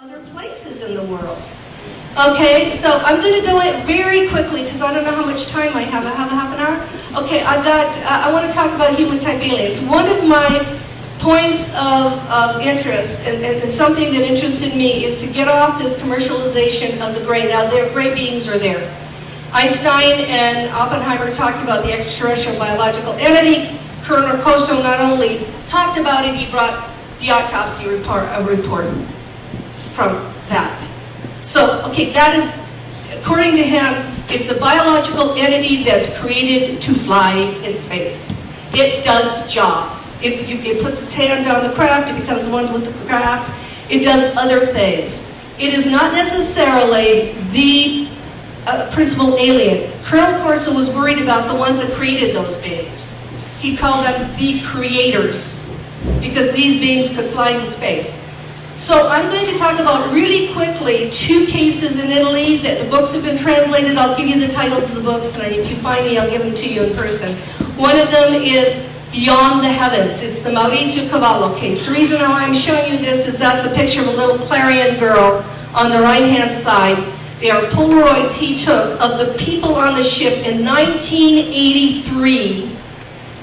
other places in the world. Okay, so I'm going to go in very quickly because I don't know how much time I have. I have a half an hour? Okay, I want to talk about human-type aliens. One of my points of interest and something that interested me is to get off this commercialization of the gray. Now, gray beings are there. Einstein and Oppenheimer talked about the extraterrestrial biological entity. Colonel Costo not only talked about it, he brought the autopsy report from that. So, okay, that is, according to him, it's a biological entity that's created to fly in space. It does jobs. It puts its hand on the craft, it becomes one with the craft, it does other things. It is not necessarily the principal alien. Colonel Corso was worried about the ones that created those beings. He called them the creators, because these beings could fly into space. So I'm going to talk about really quickly 2 cases in Italy that the books have been translated. I'll give you the titles of the books, and if you find me, I'll give them to you in person. One of them is Beyond the Heavens. It's the Maurizio Cavallo case. The reason why I'm showing you this is that's a picture of a little Clarion girl on the right-hand side. They are Polaroids he took of the people on the ship in 1983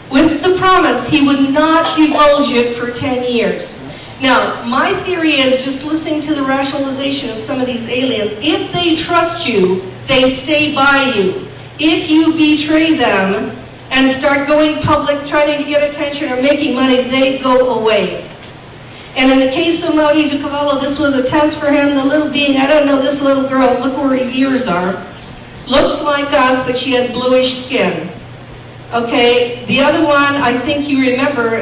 with the promise he would not divulge it for 10 years. Now, my theory is, just listening to the rationalization of some of these aliens, if they trust you, they stay by you. If you betray them and start going public, trying to get attention or making money, they go away. And in the case of Maurizio Cavallo, this was a test for him. The little being, I don't know, this little girl, look where her ears are, looks like us, but she has bluish skin. Okay, the other one, I think you remember,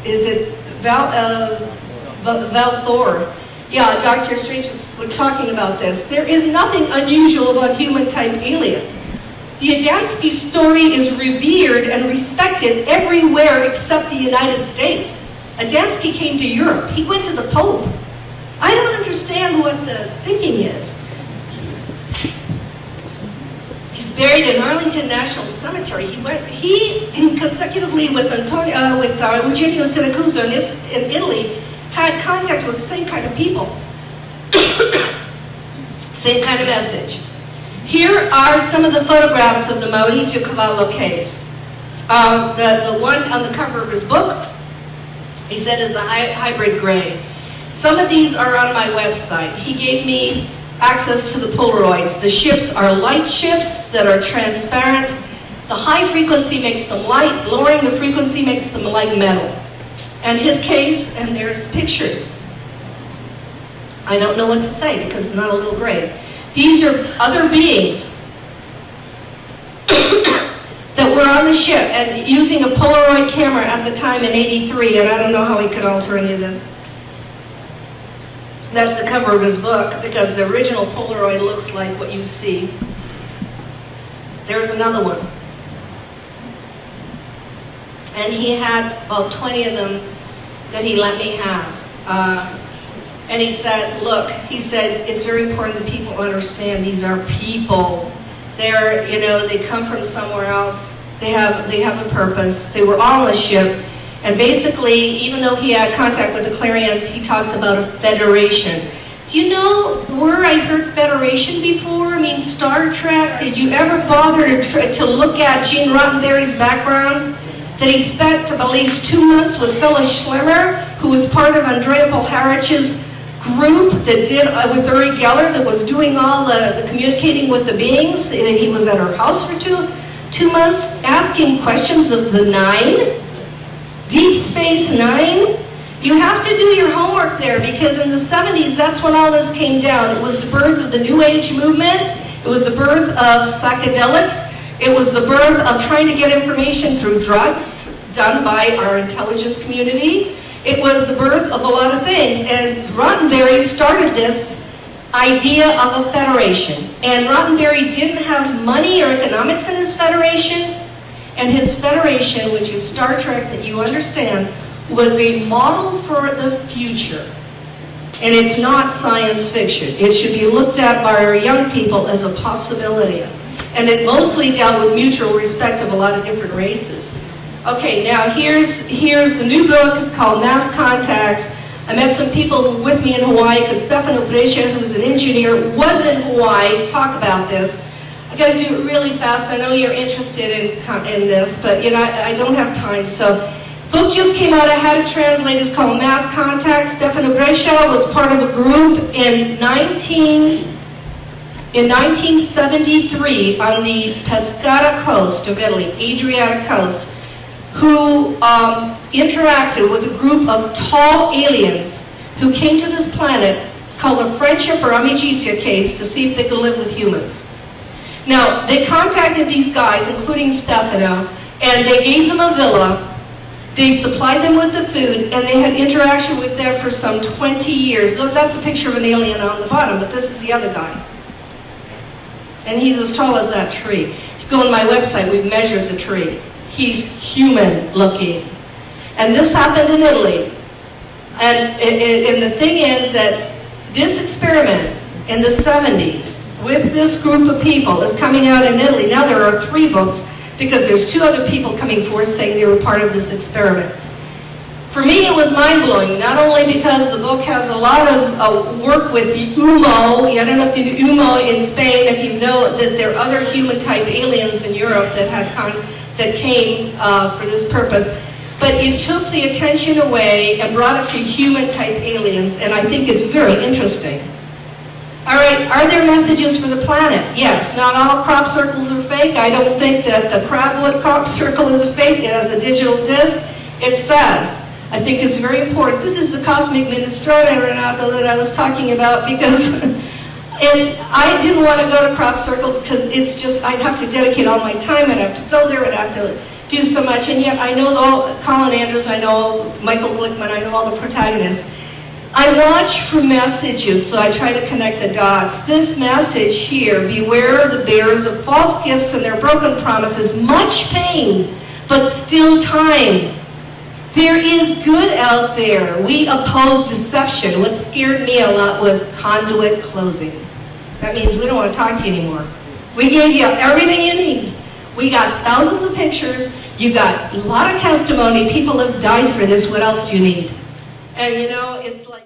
is it Valthor? Yeah, Dr. Strange was talking about this. There is nothing unusual about human-type aliens. The Adamski story is revered and respected everywhere except the United States. Adamski came to Europe. He went to the Pope. I don't understand what the thinking is. He's buried in Arlington National Cemetery. He consecutively with Eugenio Siracusa in Italy had contact with the same kind of people. Same kind of message. Here are some of the photographs of the Maurizio Cavallo case. The one on the cover of his book, he said, is a hybrid gray. Some of these are on my website. He gave me access to the Polaroids. The ships are light ships that are transparent. The high frequency makes them light, lowering the frequency makes them like metal. And his case, and there's pictures. I don't know what to say because it's not a little gray. These are other beings that were on the ship and using a Polaroid camera at the time in '83, and I don't know how he could alter any of this. That's the cover of his book, because the original Polaroid looks like what you see. There's another one. And he had about 20 of them that he let me have. And he said, look, he said, it's very important that people understand these are people. They're, you know, they come from somewhere else. They have a purpose. They were on the ship. And basically, even though he had contact with the Clarions, he talks about a federation. Do you know where I heard federation before? I mean, Star Trek. Did you ever bother to look at Gene Roddenberry's background? That he spent at least 2 months with Phyllis Schlemmer, who was part of Andrea Polharich's group that did with Uri Geller, that was doing all the communicating with the beings. And he was at her house for two months asking questions of the Nine. Deep Space Nine. You have to do your homework there, because in the 70s, that's when all this came down. It was the birth of the New Age movement. It was the birth of psychedelics. It was the birth of trying to get information through drugs done by our intelligence community. It was the birth of a lot of things. And Roddenberry started this idea of a federation. And Roddenberry didn't have money or economics in his federation. And his federation, which is Star Trek that you understand, was a model for the future. And it's not science fiction. It should be looked at by our young people as a possibility. And it mostly dealt with mutual respect of a lot of different races. Okay, now here's the new book. It's called Mass Contacts. I met some people who were with me in Hawaii, because Stefano Brescia, who's an engineer, was in Hawaii. Talk about this. I got to do it really fast. I know you're interested in this, but you know I don't have time. So, book just came out. I had it translated. It's called Mass Contact. Stefano Brescia was part of a group in 1973 on the Pescara coast of Italy, Adriatic coast, who interacted with a group of tall aliens who came to this planet. It's called a friendship or amicizia case to see if they could live with humans. Now, they contacted these guys, including Stefano, and they gave them a villa. They supplied them with the food, and they had interaction with them for some 20 years. So that's a picture of an alien on the bottom, but this is the other guy. And he's as tall as that tree. If you go on my website, we've measured the tree. He's human-looking. And this happened in Italy. And the thing is that this experiment in the 70s with this group of people is coming out in Italy. Now there are 3 books because there's 2 other people coming forward saying they were part of this experiment. For me, it was mind-blowing, not only because the book has a lot of work with the UMO. I don't know if the UMO in Spain, if you know that there are other human-type aliens in Europe that came for this purpose. But it took the attention away and brought it to human-type aliens, and I think it's very interesting. All right, are there messages for the planet? Yes, not all crop circles are fake. I don't think that the crabwood crop circle is a fake. It has a digital disc. It says, I think it's very important. This is the cosmic minestrone, Renato, that I was talking about, because I didn't want to go to crop circles because it's just, I'd have to dedicate all my time. I'd have to go there. I'd have to do so much. And yet I know Colin Andrews, I know Michael Glickman, I know all the protagonists. I watch for messages, so I try to connect the dots. This message here, beware of the bearers of false gifts and their broken promises, much pain, but still time. There is good out there. We oppose deception. What scared me a lot was conduit closing. That means we don't want to talk to you anymore. We gave you everything you need. We got thousands of pictures. You got a lot of testimony. People have died for this. What else do you need? And you know, it's like...